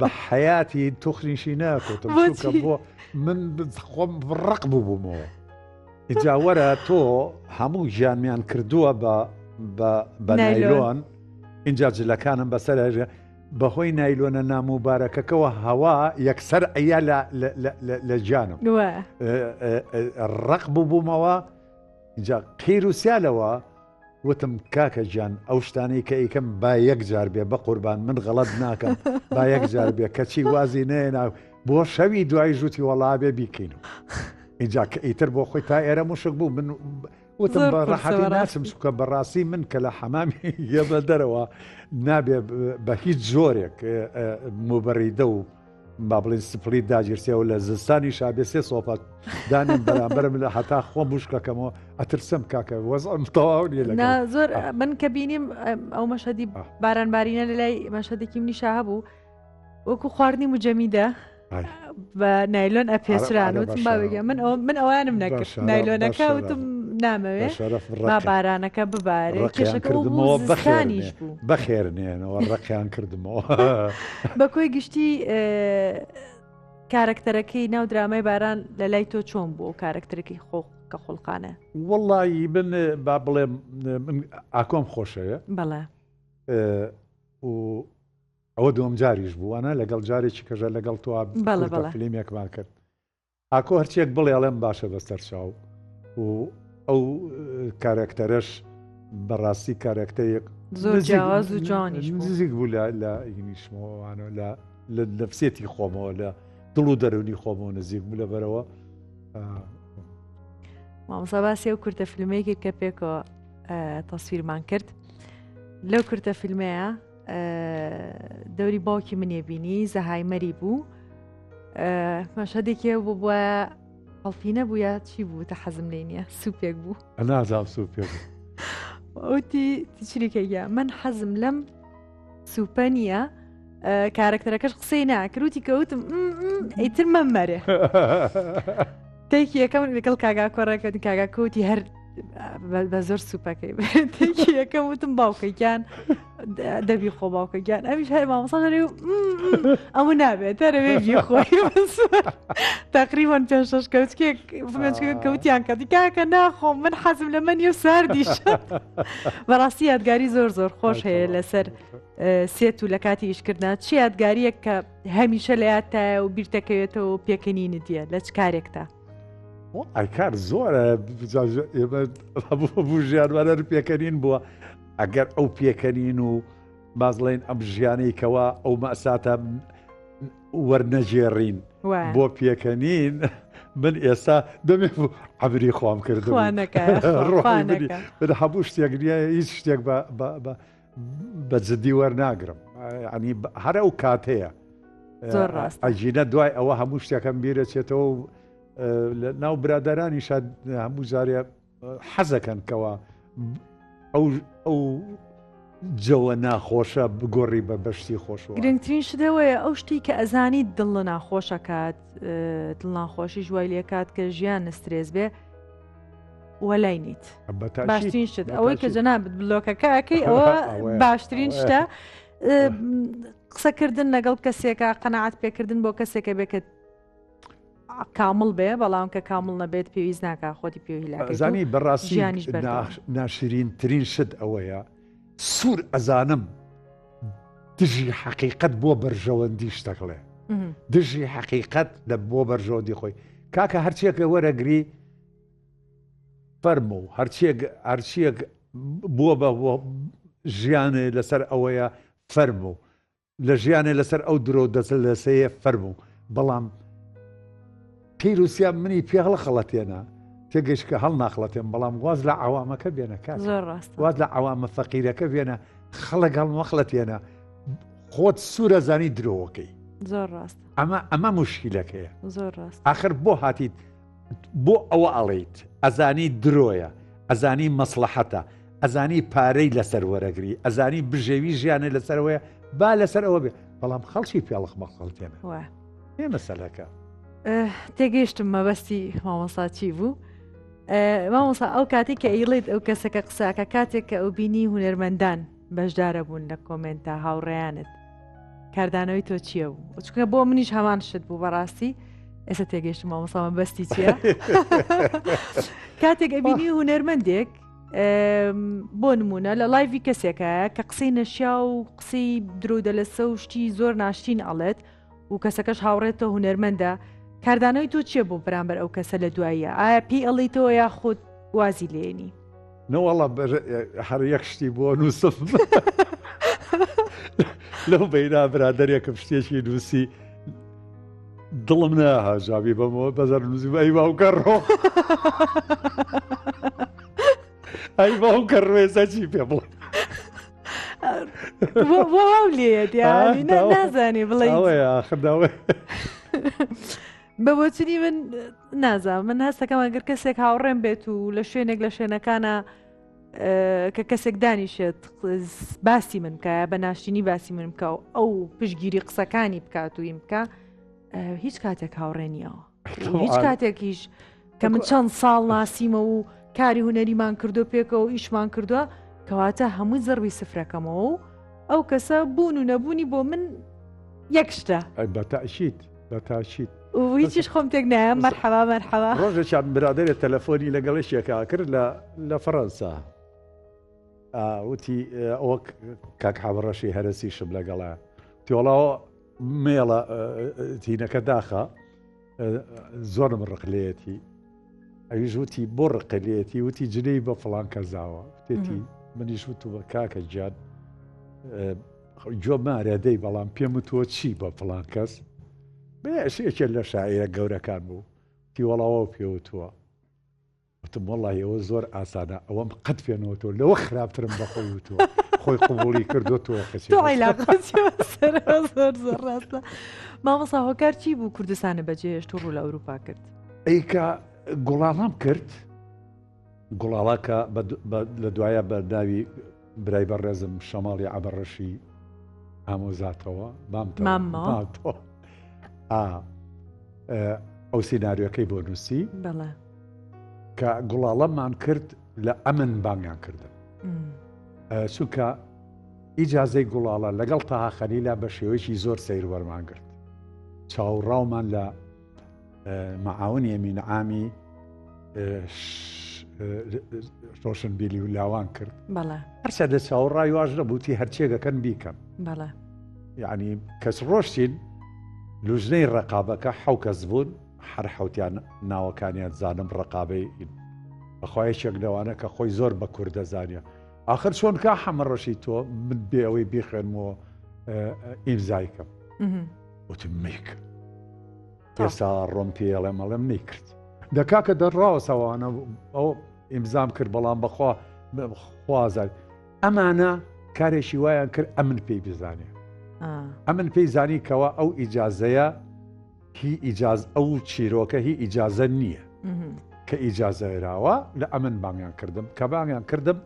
بە حیاتی توخنیشی ناکۆتم چونکە بۆ من خۆم ڕق بووبوومەوە ئیجاوەرە تۆ هەموو ژیانمیان کردووە بە نایلۆن اینجا جلەکانم بەسەر بەهۆی نایلۆنە ناموبارەکەکەەوە هەوا یەکسەر ئەیا لە گیانم ڕق بووبوومەوە اینجا قیرروسیالەوە وتم کاکە گیان ئەو شتانەی کە ئیکەم با یەک جار بێ بە قوربان من غەڵەت ناکەم با یەک جار بێ کەچی وازی نێنا بۆ شەوی دوای ژووتی وەڵابێ بیکەین اینجا کە ئیتر بۆ خۆی تا ئێرە مشک بوو من وتم بە ڕەحەتی ناچم سوکە بەڕاستی من کە لە حەمامی یەبە دەرەوە نابێ بە هیچ زۆرێک موبەڕیدە و با بڵین سپڵی داگیرسیەوە لە زستانی شابێ 3 سۆپات دانم بەرامبەرم لە هەتا خۆ مشکەکەمەوە ئەترسم کاکە وەزم تەواو نیە لە زۆر من کە بینیم ئەو مەشەدی بارانبارینە لە لای مەشەدێکی منیشا هەبوو وەکو خواردنی مجەمیدە بە نایلۆن ئەپێچران وتم باوێگە من ئەوانم نەکرد نایلۆنەکە وتم نامەوێ با بارانەکە ببارێ کێشەکەمەوە بەخێنیش بوو بەخێرنێنەوە ڕقیان کردمەوە بە کۆی گشتی کارکتەرەکەی ناو درامای باران لە لای تۆ چۆن بوو کارکتەرەکەی کە خۆڵقانە وەڵی من با بڵێم ئاکۆم خۆشەیە بەڵێ ئەوە دوم جاریش بووانە لەگەڵ جارێکی کەژە لەگەڵ تۆ فیلمێکمان کرد ئاکۆ هەرچێک بڵێ ئەڵێم باشە بەستەر چاو و ئەو کارکتەرش بەڕاستی کارکتەرێک زۆر جیاواز و جوانیش نزیک بوو لە ئینیشمەوەوانە لە نەفسێتی خۆمەوە لە دڵ و دەرونی خۆمەوە نزیک بوو لەبەرەوە مامۆستا باسی ئەو کورتە فیلمەیەکی کە پێکەوە تەسویرمان کرد لەو کورتە فیلمەیە دەوری باوکی منێ بینی زەهایمەری بوو مەشهدێکی بوو بووە هەڵفینە بووە چی بوو تە حەزم لێ نییە سوپێک بوو نازام سوپێک ئەوتی چریکەیە من حەزم لەم سوپە نییە کارکتەرەکەش قسەی ناکروتی کەوتم ئەیتر مەمەرێ تێکی یەکەم لەگەڵ کاگا کۆڕەکەوتی کاگا کەوتی هەر بە زۆر سوپەکەی تێکی یەکەم وتم باوکەیان دەبی خۆ باوکەگیان ئەمیش هەر مامۆستا هەرێ ئەمە نابێت هەرەوێ بیخۆی تقریبان 5-6 کەوتیان کەتی کاکە ناخۆم من حەزم لە منی و ساردیش بەڕاستی یادگاری زۆر خۆش هەیە لەسەر سێت و لە کاتی ئیشکردنا چی یادگاریەک کە هەمیشە لە یادتایە و بیرتەکەوێتەوە و پێکەنینت دیە لە چ کارێکتا ئایکار زۆرە بوو ژیانوانە پێکەنین بووە ئەگەر ئەو پێکەنین و بازڵێن ئەم ژیانەیەکەوە ئەو مەساتە وەرنەجێڕین بۆ پێکەنین من ئێستا دەمێ عەبری خۆم کردم هەموو شتێک نیە هیچ شتێک بە جددی وەرناگرم ینی هەرە ئەو کاتەیە زۆر ڕاست ئەژینە دوای ئەوە هەموو شتێکم بیرەچێتەوە ناو برادرانی شاد هەموو جارێ حەزەکەن کەەوە ئەو جەوە ناخۆشە بگۆڕی بە بەشتی خۆشەوە گرنگترین شتەوەیە ئەو شتی کە ئەزانی دڵ لە ناخۆشەکات دڵ ناخۆشی ژوای لێکات کە ژیان نسترێز بێ وەلای نیت باشترین شت ئەوەی کە جەنابەت بلۆکەکەکەی ئەوە باشترین شتە قسەکردن لەگەڵ کەسێکە قەنەعات پێکردن بۆ کەسێکە بێکت کامل بێ بەڵام کە کامل نەبێت پێویست ناکە خۆتی پێویستزانی بەڕاستی ناشرینترین شت ئەوەیە سوور ئەزانم دژی حەقیقەت بۆ بەرژەوەندی شتەکڵێ دژی حەقیقەت لە بۆ بەرژەوەندی خۆی کاکە هەرچیەکە وەرەگری فەرمو هەرچیەک بووە بە ژیانێ لەسەر ئەوەیە فەرمو لە ژیانێ لەسەر ئەو درۆ دەسە لەسەیە فەرمو بەڵام قیروسیان منی پێغڵە خەڵەتێنە تێگەشکە هەڵ ناخڵەتێن بەڵام واز لە عوامەکە بێنە کات واز لە عوامە فەقیرەکە بێنە خەڵک هەڵمەخڵەتێنە خۆت سوورە زانی درۆوەکەی زۆر ڕاست ئەمە مشکلەکەیە زۆر ڕاست آخر بۆ هاتیت بۆ ئەوە ئەڵێیت ئەزانی درۆیە ئەزانی مەسلحەتە ئەزانی پارەی لەسەر وەرەگری ئەزانی بژێوی ژیانە لەسەرەوەیە با لەسەر ئەوە بێ بەڵام خەڵکی پێڵخ مەخڵتێنە پێ مەسەلەکە تێگەیشتم مەبەستی مامۆستا چی بوو مامۆستا ئەو کاتێک کە ئیڵێت ئەو کەسەکە قساکە کاتێک کە ئەو بینی هونەرمەندان بەشدارە بوون لە کۆمنتە هاوڕێیانت کاردانەوەی تۆ چییە بوو چکە بۆ منیش هەمان شت بوو بەڕاستی ئێستا تێگەیشتم مامۆستا مەبەستی چییە کاتێک ئەبینی هونەرمەندێک بۆ نمونە لە لایڤی کەسێکە کە قسەی نەشیا و قسەی درۆدە لەسە و شتی زۆر ناشتین ئەڵێت و کەسەکەش هاوڕێتەوە هونەرمەندە کاردانەوەی تۆ چییە بۆ بەرامبەر ئەو کەسە لە دواییە ئایا پێی ئەڵیتەوە یا خۆت وازی لێنی نەوەڵە هەر یەک شتی بۆ نووسم لەو بەینا برادەرێکم شتێکی نووسی دڵم ناهاژاوی بەمەوە بەزار نووسی ئەی باوکەڕۆ ئەی باوکەڕێزە چی پێ بڵێ بۆ هەو لێت نازانی بڵێ ئاخرداوێ بە بۆچنی من نازانم من هەستەکەم ئەگەر کەسێک هاوڕێم بێت و لە شوێنێک لە شوێنەکانە کە کەسێک دانیشێت باسی من بکە بە ناشتینی باسی من بکە و ئەو پشگیری قسەکانی بکات و ئیم بکە هیچ کاتێک هاوڕێنیەوە هیچ کاتێکیش کە من چەند ساڵ ناسیمە و کاری هوەریمان کردو پێکەوە و ئیشمان کردووە کەواتە هەمووی زەڕوی سفرەکەمەوە و ئەو کەسە بوون و نەبوونی بۆ من یەک شتە بەتاشیت بەتاشیت هیچیش خۆم تێک نایە مەرحەبا مەرحەبا ڕۆژێکیان برادێت تەلەفۆنی لەگەڵێکێکا کرد لە فەڕەنسا وتی ئەوە کاک حەبڕەشی هەرەسیشم لەگەڵە تۆڵاوە مێڵە تینەکە داخە زۆرم ڕقلێتی ئەویش وتی بۆ ڕقلێتی وتی جلەی بە فڵان کەزاوە تێتی منیش وتو بە کاکە گیان جۆ مارەدەی بەڵام پێم وتووە چی بە فڵان کەس بەشێکێ لە شاعیرە گەورەکان بوو تیوەڵاوە پێوتووە وتم والله ئێوە زۆر ئاسانە ئەوەم قەت پێێنەوەتەوە لەوە خراپترم بەخۆی وتووە خۆی قبولی کردوتەوە تۆ زۆر ڕاستە مامەسا هۆکار چی بوو کوردستانە بەجێهێشت و ڕوو لە ئەوروپا کرد ئەیکە گوڵاڵام کرد گوڵاڵاکە لە دوایە بە داوی برای بەڕێزم شەماڵی عەبەڕەشی ئامۆزاتەوە مامتەوە ئەو سیناریۆکەی بۆ نووسی بەڵێ کە گوڵاڵەمان کرد لە ئەمن بانگیان کردن چونکە ئیجازەی گوڵاڵە لەگەڵ تاها خەلیلا بە شێوەیەکی زۆر سەیر وەرمان کرد چاوەڕاومان لە مەعاونی ئەمین عامی ڕۆشنبیلی و لاوان کرد هەرچە لە چاوەڕای واژ نەبووتی هەرچێگەکەن بیکەن یعنی کەس ڕۆشتین لوژنەی ڕقابەکە حەو کەس بوون هەر حەوتیان ناوەکانیان زانم ڕقابەی بەخوایەکێک لەوانە کە خۆی زۆر بە کوردە زانیە آخر چۆن کا حەمەڕەشی تۆ من بێ ئەوەی بیخێنمەوە ئیمزایکەم وتم میک ئێستا ڕۆم پێڵێ مەڵێم نەیکرد دەکا کە دەڕاوە سەوانە ئەو ئیمزام کرد بەڵام بەخوا خوازار ئەمانە کارێکی وایان کرد ئەمن پێی بزانێ ئەمن پێی زانی کەەوە ئەو ئیجازەیە هی ئیجاز ئەو چیرۆکە هی ئیجازە نییە کە ئیجازەێراوە لە ئەمن بانگیان کردم کە بانگیان کردم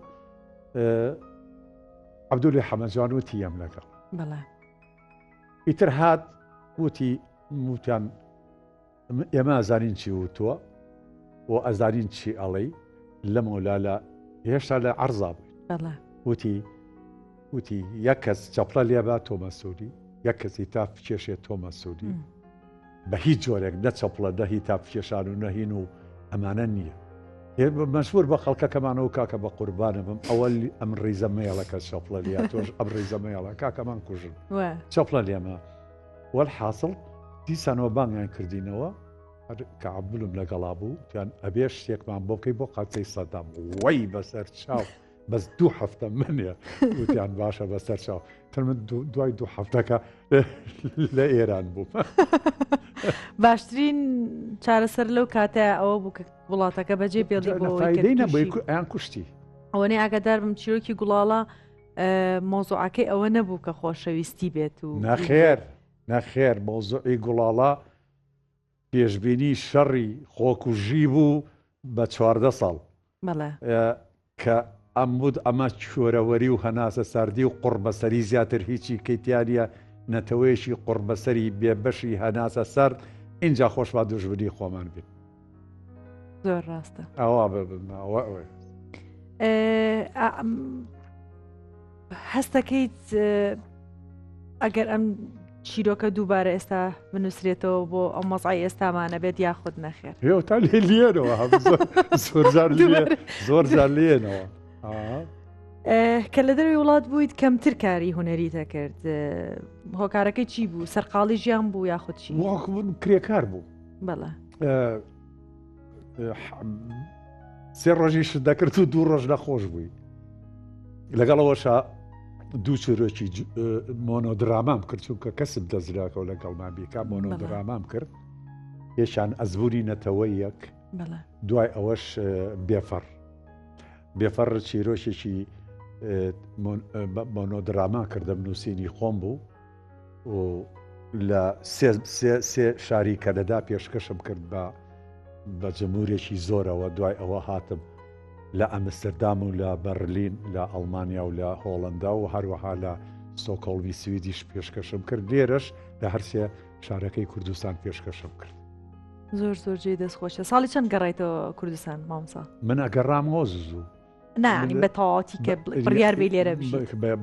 عەبدولی حەمەدجان وتی ئەم لەگەڵ ئیتر هات وتی وتیان ئێمە ئەزانین چی وتووە و ئەزانین چی ئەڵێی لەم وەلالە هێشتا لە عەرزا بووین وتی یەک کەس چەپڵە لێبا تۆ مەسوولی یەک کەسی تا بکێشێت تۆ مەسوولی بە هیچ جۆرێک نە چەپڵە نەهی تا بکێشان و نەهین و ئەمانە نییە مەشهور بە خەڵکەکەمانەوە کاکە بە قوربانە بم ئەوەل ئەم ڕیزە مێڵەکە چەپڵە لیا تۆش ئەم ڕیزە مێڵە کاکەمان کوژن چەپڵە لێمە وەڵحاصڵ دیسانەوە بانگیان کردینەوە کە عەبدولم لەگەڵا بوو تیان ئەبێ شتێکمان بۆ بکەی بۆ قاچەی سەدام وەی بەسەر چاو بەس 2 هەفتە منێ وتیان باشە بەسەر چاو تر من دوای 2 هەفتەکە لە ئێران بووم باشترین چارەسەر لەو کاتەیە ئەوە بوو کە وڵاتەکە بەجێ بێڵی بۆیان کوشتی ئەوەنەی ئاگادار بم چیرۆکی گوڵاڵە مۆزوعەکەی ئەوە نەبوو کە خۆشەویستی بێت و نەخێر مۆزوعی گوڵاڵە پێشبینی شەڕی خۆکوژی بوو بە 14 ساڵ کە ئەمود ئەمە چۆرەوەری و هەناسە ساردی و قوربەسەری زیاتر هیچی کەیتیانە نەتەوەیشی قوربەسەری بێبەشی هەناسە سەر اینجا خۆشوا دوژبنی خۆمان بین زۆر ڕاستە ئەوە هەستەکەیت ئەگەر ئەم چیرۆکە دووبارە ئێستا بنووسرێتەوە بۆ ئەو مەزعی ئێستامانە بێت یاخود نەخێر تا لێ لێنەوە زۆر جار لێنەوە کە لە دەروی وڵات بوویت کەمتر کاری هوەری دەکرد هۆکارەکەی چی بوو سەرقاڵی ژیان بوو یاخود چی بوو کرێکار بوو بەڵێ 3 ڕۆژیش دەکرد و 2 ڕۆژ نەخۆش بووی لەگەڵەوەشە 2 چیرۆکی مۆنۆدرامام کرد چونکە کەسم دەزراکەەوە لەگەڵمان بیکە مۆنۆدرامام کرد یەشان ئەزبوونی نەتەوەی یەک دوای ئەوەش بێفەڕ چیرۆشێکی مۆنۆدراما کردم نووسینی خۆم بوو و لە 3 شاری کەنەدا پێشکەشم کرد بە جمهورێکی زۆرەوە دوای ئەوە هاتم لە ئەمستردام و لە بەرلین لە ئەڵمانیا و لە هۆڵندا و هەروەها لە سۆکۆڵمی سویدیش پێشکەشم کرد لێرەش لە هەرسێ شارەکەی کوردستان پێشکەشم کرد زۆر جێ دەستخۆشە ساڵی چەند گەڕایتەوە کوردستان مامسا من ئەگەڕامەوە زوو نانی بە تەواتی کە بڕیار بێ لێرە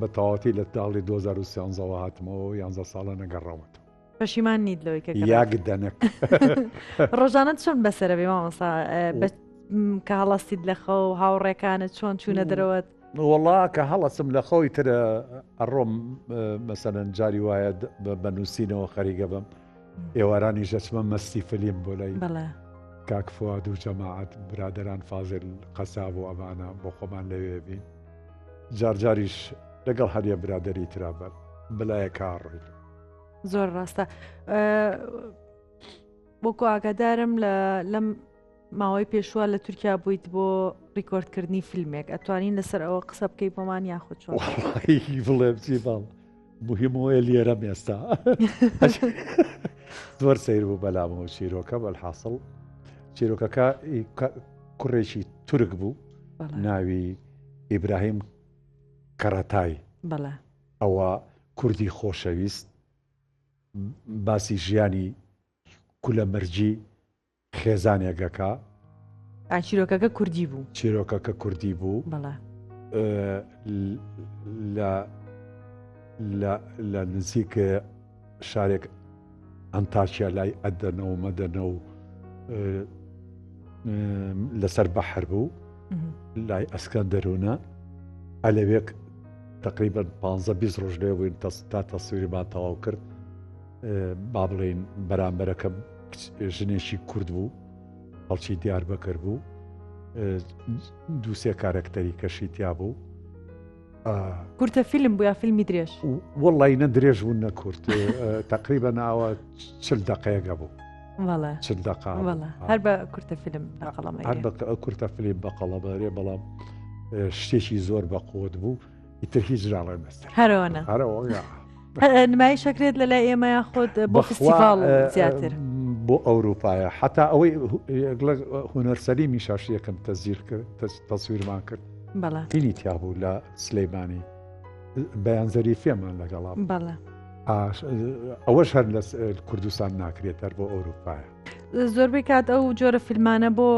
بە تەواتی لە تاڵی 2013 هاتمەوە 11 ساڵە نەگەڕاوەتەوە پەشیمان نیت لەوەی کە یاک دەنک ڕۆژانە چۆن بەسەرە بێ مامەسا کە هەڵاستیت لەخە و هاوڕێکانت چۆن چوونە دەرەوەت وەڵا کە هەڵەسم لەخەوی ترە ئەڕۆم مەسەرەن جاری وایە بە نووسینەوە خەریگە بم ئێوارانی ژەچمە مەستی فلیم بۆ لای کاک فواد و جەماعەت برادەران فازل قەساب و ئەمانە بۆ خۆمان لەوێ بین جارجاریش لەگەڵ هەریە برادەری ترابەر بلایە کاڕێت زۆر ڕاستە بۆکو ئاگادارم لەم ماوەی پێشوە لە تورکیا بوویت بۆ ڕیکۆردکردنی فیلمێک ئەتوانین لەسەر ئەوە قسە بکەی بۆمان یاخود چۆن وڵی بڵێ بچی باڵ مهمەوەیە لێرەم ئێستا زۆر سیر بوو بەلامەوە چیرۆکە بەلحاصڵ چیرۆکەکە کوڕێکی تورک بوو ناوی ئیبراهیم کەڕەتای بەڵێ ئەوە کوردی خۆشەویست باسی ژیانی کولە مەرجی خێزانێکەکە چیرۆکەکە کوردی بوو چیرۆکەکە کوردی بوو بەڵێ لە نزیک شارێک ئەنتاکیا لای ئەدەنەوە مەدەنە و لەسەر بەحر بوو لای ئەسکەندەرونە ئەلەوێک تقریبا 15-20 ڕۆژ لێ بووین تا تەسویرمان تەواو کرد با بڵێن بەرامبەرەکە ژنێکی کورد بوو هەڵکی دیار بەکر بوو دووسێ کارکتەری کەشی تیا بوو کورتە فیلم بوو یا فیلمی درێژ وەڵی نە درێژ بوو نە کورت تقریبا ناوە 40 دقەیەگە بوو وەڵە 40 دقا هەر بە کورتە فیلم هەر بە کورتە فیلم بە قەڵەبەرێ بەڵام شتێکی زۆر بەقوت بوو ئیتر هیچ ژاڵێ مەستەر هەرەوەنە نمای شەکرێت لە لای ئێمە یاخۆت بۆ فستیڤاڵ زیاتر بۆ ئەوروپایە حتا ئەوەی هونەرسەلیمی شاشی یەکەم تەزیر کرد تەسویرمان کرد بەڵێ هینی تیا بوو لە سلەیمانی بەیانزەری فێمان لەگەڵام بەڵێ ئەوەش هەر لە کوردستان ناکرێت هەر بۆ ئەوروپایە زۆربەی کات ئەو جۆرە فیلمانە بۆ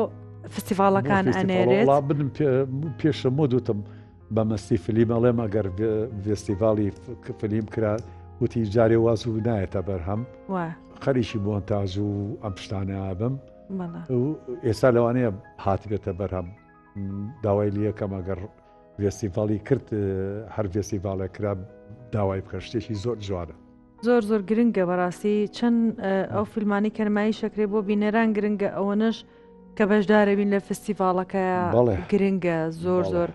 فستیڤاڵەکان ئەنێرێت بنم پێشە مۆدوتم بە مەستی فیلم ئەڵێم ئەگەر فستیڤاڵی فیلم کرا وتی جارێ واز و نایەتە بەرهەم خەریکی مۆنتاژ و ئەم شتانە ئابم ئێستا لەوانەیە هاتبێتە بەرهەم داوای لیەکەم ئەگەر فستیڤاڵی کرد هەر فستیڤاڵە کرا داوای بکە شتێکی زۆر جوانە زۆر زۆر گرنگە بەڕاستی چەند ئەو فیلمانی کەرمایی شەکرێ بۆ بینەران گرنگە ئەوەنەش کە بەشدارە بین لە فستیڤاڵەکە گرنگە زۆر زۆر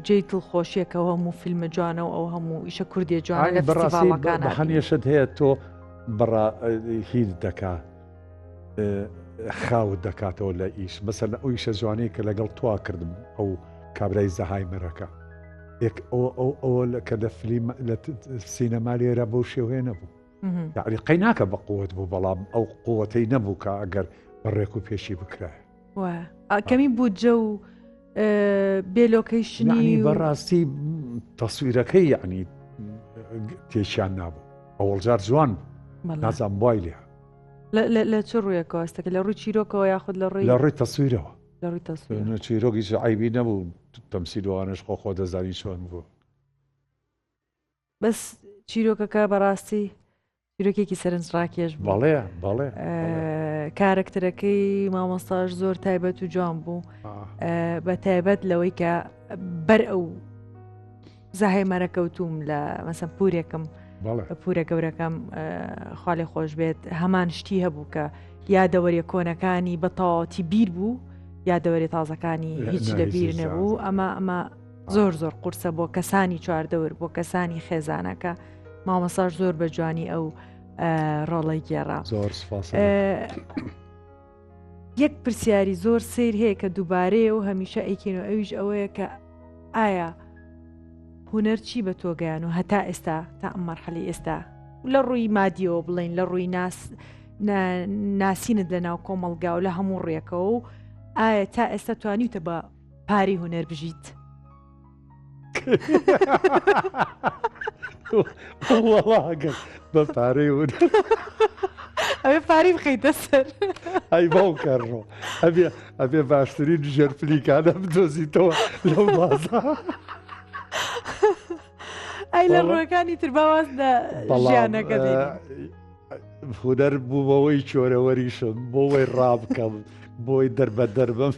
جێی دڵخۆشیەکەەوە هەموو فیلمە جوانە و ئەو هەموو ئیشە کوردی جوانە لە فستیڤاڵەکان هەمیشت هەیە تۆ بڕا هیل دەکا خاوت دەکاتەوە لە ئیش مەسەلەن ئەو ئیشە جوانەیە کە لەگەڵ توا کردم ئەو کابرای زەهای مەرەکە ئەوە کە لە فیلم لە سینەما لێرە بەو شێوەیە نەبوو یعنی قەی ناکە بە قووت بوو بەڵام ئەو قووەتەی نەبوو کە ئەگەر بەڕێک و پێشی بکرایە کەمی بودجە و بێلۆکەیشنی بەڕاستی تەسویرەکەی یعنی تێشیان نابوو ئەوەڵجار جوان نازان وای لێ لە چ ڕوویەکە ئەستەکە لە ڕووی چیرۆکەوە یاخود لە ڕووی تەسویرەوە لە ڕووی تەسویر چیرۆکیش عیبی نەبوو تەمسیلوانش خۆ دەزانی چۆن بوو بەس چیرۆکەکە بەڕاستی چیرۆکێکی سەرنجڕاکێش بوو بەڵێ کارکتەرەکەی مامۆستاش زۆر تایبەت و جوان بوو بە تایبەت لەوەی کە بەر ئەو زاهی مەرەکەوتوم لە مەسەن پورێکم پورە گەورەکەم خاڵی خۆش بێت هەمان شتی هەبوو کە یادەوەریە کۆنەکانی بە تاواتی بیر بوو یادەوەری تازەکانی هیچ لە بیر نەبوو ئەمە زۆر زۆر قورسە بۆ کەسانی چواردەور بۆ کەسانی خێزانەکە مامەساژ زۆر بە جوانی ئەو ڕۆڵی گێڕا یەک پرسیاری زۆر سیر هەیە کە دووبارەیە و هەمیشە ئەیکێن و ئەویش ئەوەیە کە ئایا هونەر چی بە تۆگەیان و هەتا ئێستا تا ئەم مەرحەلی ئێستا لە ڕووی مادیەوە بڵین لە ڕووی ناسینت لە ناو کۆمەڵگا و لە هەموو ڕێکەوە و ئایا تا ئێستا توانیتە بە پاری هونەر بژیت وەڵاگەر بە پارەی هونەر ئەوێ پاری بخەیتە سەر ئەی باو کەڕۆ ئەبێ باشترین ژێرفلیکانە بدۆزیتەوە لەو بازا ئەی لە ڕووەکانی تر باواز لە ژیانەکە هونەر بووبەوەی چۆرەوەریشم بۆەوەی ڕابکەم بۆی دەربە دەربم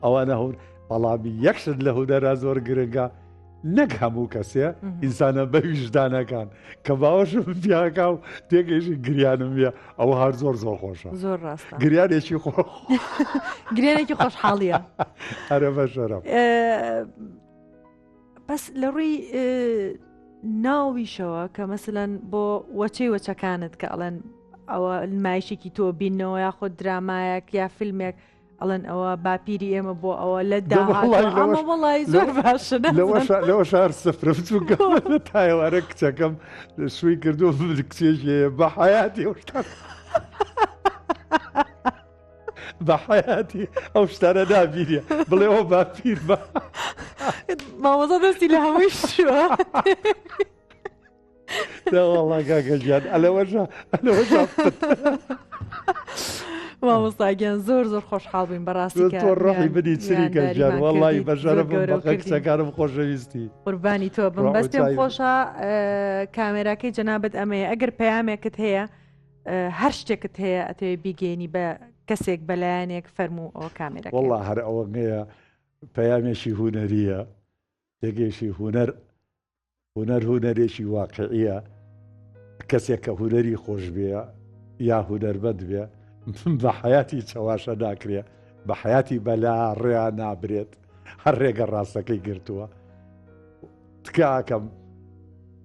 ئەوانە هەون بەڵامی یەکشت لە هونەرا زۆر گرنگە نەک هەموو کەسێ ئینسانە بە ویژدانەکان کە باوەشم پیاکە و تێگەیشی گریانم بێ ئەوە هەر زۆر زۆر خۆشە زۆر ڕاستە گریانێکی گرێنێکی خۆشحاڵیە هەرە بەشەرم بەس لە ڕووی ناویشەوە کە مەسلەن بۆ وەچەی وەچەکانت کە ئەڵەن ئەوە نمایشێکی تۆ بینەوە یاخۆ درامایەک یا فیلمێک ئەڵەن ئەوە باپیری ئێمە بۆ ئەوە لە وەڵی ئەمە وڵی زۆر باشە لەوە شار سفرم چووکە تایوارە کچەکەم شووی کردو کچێژێ بە حیاتی ئەوشتان بە حیاتی ئەو شتانە نابیریە بڵێ ئەوە باپیر بە مامۆزا دەستی لە هەمووی شووە وەڵا کاکەجیان ئەلەوەژە مامۆستاگیان زۆر زۆر خۆشحاڵ بووین بەڕاستی تۆ ڕۆحی بدی چریکەجیان وەڵی بەژەرە بەقە کچەکانم خۆشەویستی قوربانی تۆ بم بەس پێم خۆشە کامێراکەی جەنابەت ئەمەیە ئەگەر پەیامێکت هەیە هەر شتێکت هەیە ئەتەوێ بیگەێنی بە کەسێک بەلایەنێک فەرموو ئەوە کامێرا وەڵا هەر ئەوەیە پەیامێکی هوەریە تێگەیشی هوەرێکی واقعیە کەسێک کە هوەری خۆش بێ یا هوەربەد بێ بە حیاتی چاواشە ناکرێ بە حیاتی بەلا ڕێیا نابرێت هەر ڕێگە ڕاستەکەی گرتووە تکاکەم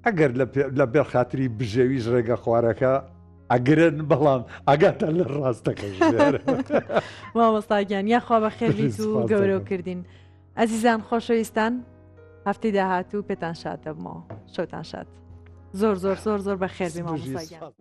ئەگەر لە بێر خاتری بژێویش ڕێگە خوارەکە ئەگرن بەڵام ئەگاتە لە ڕاستەکە مامۆستاگیان یاخوا بە خێویت و گەورە کردین ئەزیزان خۆشەویستان هەفتەی داهاتوو پێتان شاد دەبمەوە شەوتان شاد زۆر زۆر زۆر زۆر بە خێربی مامۆستاگیان